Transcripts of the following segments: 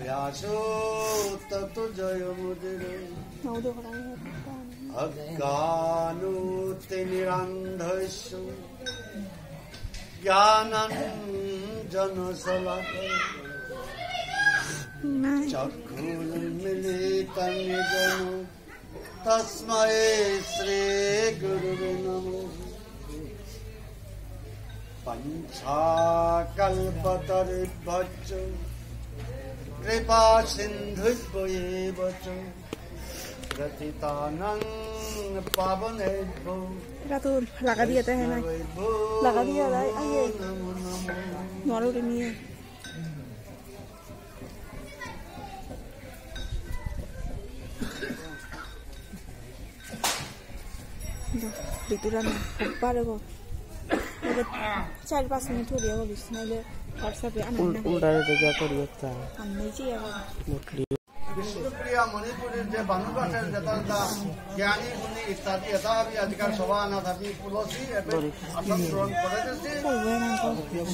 ব্যাসো তত জয় মুদির অজ্ঞানুতে নিরন্ধস্য জ্ঞানাঞ্জনশলাকয়া চক্ষুর্মিলিतं येन তস্मै শ্রী গুরুবে নমঃ। পঞ্চাকল্পতরুভ্যশ্চ কৃপা সিন্ধুভ্যেব চ পতিতানাং পাবনেভ্যো लगा दिया था है ना, लगा दिया था आइए मारो रे नहीं ऋतुरान बारे को 4-5 मिनट हो गया वो इसमें ले व्हाट्सएप पे आना उल्टा रे क्या करिए था हम नहीं चाहिए विष्णुप्रिया मणिपुरी जे भानुकाठेर जेता ज्ञानी गुणी इत्यादि यथा भी अधिकार सभा अनाथ आदि पुलसी एवं असम ग्रहण करे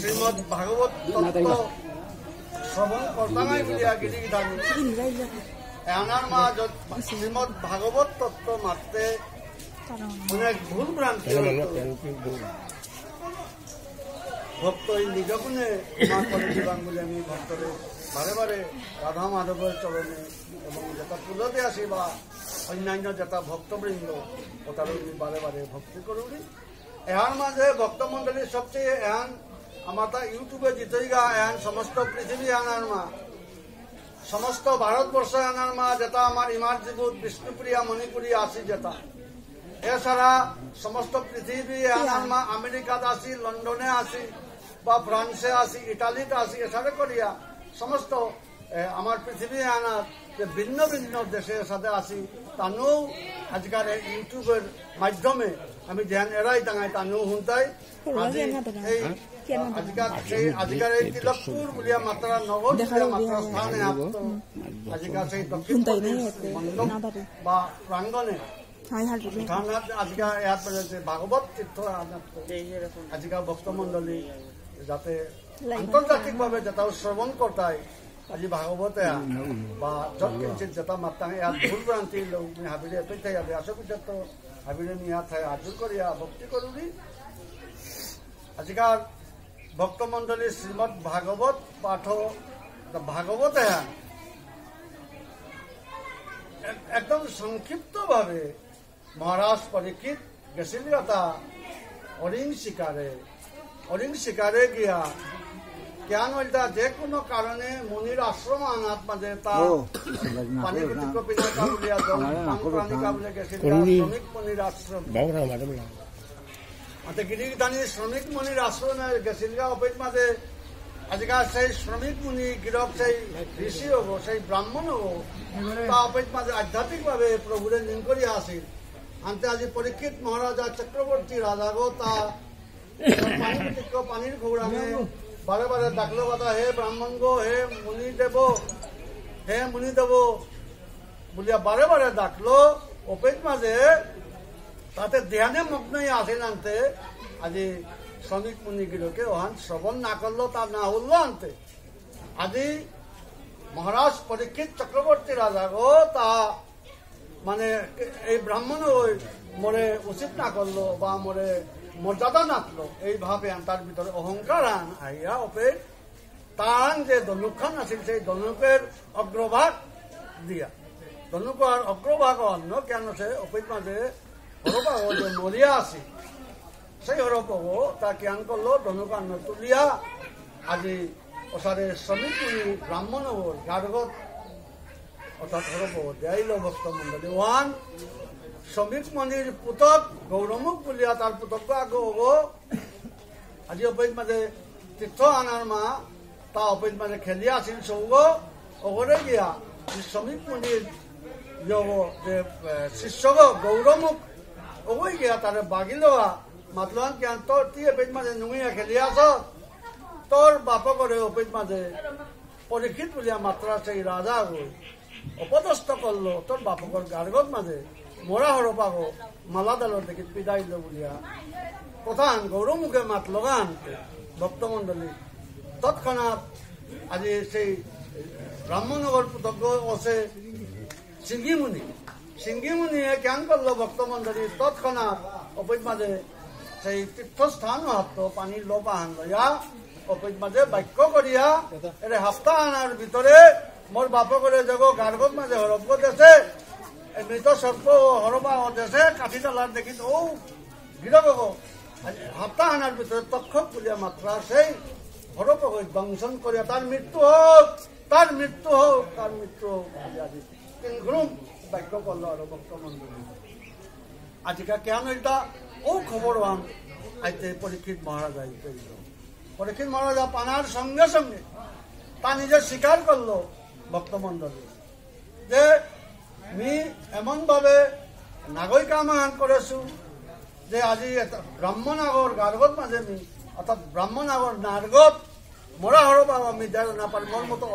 श्रीमद् भागवत तत्व श्रवण करतांगाई बुलिया गिरी गिदानी एनार मा श्रीमद् भागवत तत्व माते अनेक भूल भ्रांति भक्त निज गुणे मा करे दिबां बोले आमि भक्तरे बारे बारे राधा माधवर चरणे এবং যেটা পুজোতে আসি বা অন্যান্য যেটা ভক্তবৃন্দ ওটারও বারে বারে ভক্তি করুনি। এহার মাঝে ভক্তমণ্ডলীর সবচেয়ে এহান আমার তা ইউটিউবে জিতেই গা এহান সমস্ত পৃথিবী আনার মা সমস্ত ভারতবর্ষ আনার মা যেটা আমার ইমার জীবুত বিষ্ণুপ্রিয়া মণিপুরী আসি যেটা এছাড়া সমস্ত পৃথিবী আনার মা আমেরিকাতে আসি লন্ডনে আসি বা ফ্রান্সে আসি ইটালিতে আসি এছাড়া করিয়া সমস্ত আমার পৃথিবী আনার যে ভিন্ন ভিন্ন দেশের সাথে আসি তানও আজকাল ইউটিউবের মাধ্যমে আমি ধ্যান এরাই টাঙাই তানও শুনতাই আজকাল এই তিলকপুর বলিয়া মাত্রা নগর মাত্রা স্থানে আপত আজকাল সেই দক্ষিণ মণ্ডপ বা প্রাঙ্গনে আজকাল ইয়াত বেড়েছে ভাগবত তীর্থ আজকাল ভক্তমণ্ডলী যাতে আন্তর্জাতিক ভাবে যেটা শ্রবণ করতাই আজি ভাগবতে বা যত কিঞ্চিত যেটা মাত্রা ইয়াত ভুল ভ্রান্তি হাবিরে পেথাই ব্যাসপীঠত হাবিরে ইয়াত আজুর করিয়া ভক্তি করুনি। আজকাল ভক্তমণ্ডলী শ্রীমদ্ ভাগবত পাঠ ভাগবতে একদম সংক্ষিপ্ত ভাবে মহারাজ পরীক্ষিত গেছিল তা অরিং শিকারে গিয়া জ্ঞান হইতা যে কোনো কারণে মুনির আশ্রম আনাত মাঝে তা পানি বিতিক্য পিনাকা বলিয়া প্রাণিকা বলে গেছিল শ্রমিক মুনির আশ্রম গিরিদানি শ্রমিক মুনির আশ্রমে গেছিল অপেজ মাঝে আজকাল সেই শ্রমিক মুনি গিরক সেই ঋষি হব সেই ব্রাহ্মণ হব তা অপেজ মাঝে আধ্যাত্মিক ভাবে প্রভুরে নিন করিয়া আসিল আনতে আজি পরীক্ষিত মহারাজা চক্রবর্তী রাজা গো তা পানির খৌড়ামে বারে বারে ডাকলো কথা হে ব্রাহ্মণ গো হে মুনি দেব বলিয়া বারে বারে ডাকলো অপেজ মাঝে তাতে ধ্যানে মগ্নই আসেন আনতে আজি শ্রমিক মুনিগুলোকে ওহান শ্রবণ না করলো তা না হলো আনতে আজি মহারাজ পরীক্ষিত চক্রবর্তী রাজা গো তা মানে এই ব্রাহ্মণ মরে উচিত না করলো বা মরে মর্যাদা নাকলো এইভাবে তার ভিতরে অহংকার আইয়া ওপে তার যে ধনুক্ষণ আছিল সেই ধনুকের অগ্রভাগ দিয়া ধনুকার অগ্রভাগ অন্য কেন সে ওপের মাঝে হরপাগ যে মরিয়া আছে সেই হরপাগ তা জ্ঞান করলো ধনুকান্ন তুলিয়া আজি ওসারে শ্রমিক ব্রাহ্মণ গার্গত অর্থাৎ হরপাগ দেয়াইল ভক্তমণ্ডলী ওয়ান শ্রমিক মণির পুতক গৌরমুখ বলিয়া তার পুতক আগে হব আজি অপেজ মাঝে তীর্থ আনার মা তা অপেজ মাঝে খেলিয়া আসিল সৌগ ওগরে গিয়া শ্রমিক মণির যে শিষ্যগ গৌরমুখ ওগই গিয়া তারে বাগিল মাতলান কেন তোর তুই অপেজ মাঝে নুঙিয়া খেলিয়া আস তোর বাপ করে অপেজ মাঝে পরীক্ষিত বলিয়া মাত্রা সেই রাজা গই অপদস্থ করলো তোর বাপকর গার্গত মাঝে মোরা হরপাগ মালা দালর দেখি পিদাইল বলিয়া প্রধান গৌরমুখে মাত লগান ভক্তমণ্ডলী তৎক্ষণাৎ আজি সেই ব্রাহ্মণনগর পুতজ্ঞ আছে সিঙ্গিমুনি সিঙ্গিমুনিয়ে জ্ঞান করলো ভক্তমণ্ডলী তৎক্ষণাৎ অপৈত মাঝে সেই তীর্থস্থান হাত পানির লোপ আহান লইয়া অপৈত মাঝে বাক্য করিয়া এর হাফতা আনার ভিতরে মোর বাপ করে যাব গার্গত মাঝে হরব দেশে মৃত সর্প হরবা দেশে কাঠি ডালার দেখি ও গিরব হাফতা আনার ভিতরে তক্ষক বলিয়া মাত্রা সেই হরপ দংশন করিয়া তার মৃত্যু হোক তার মৃত্যু হোক তার মৃত্যু হোক ঘুম বাক্য করলো আর ভক্তমণ্ডলী আজিকা কেন এটা ও খবর আন আইতে পরীক্ষিত মহারাজ আইতে পরীক্ষিত মহারাজা পানার সঙ্গে সঙ্গে তা নিজে স্বীকার করলো ভক্তমণ্ডলী যে আমি এমন ভাবে নাগরিক আমাহান করেছো যে আজি ব্রাহ্মণাগর গার্গত মাঝে অর্থাৎ ব্রাহ্মণাগর নার্গত মরা হরবা আমি দেয় না পারি মোর মতো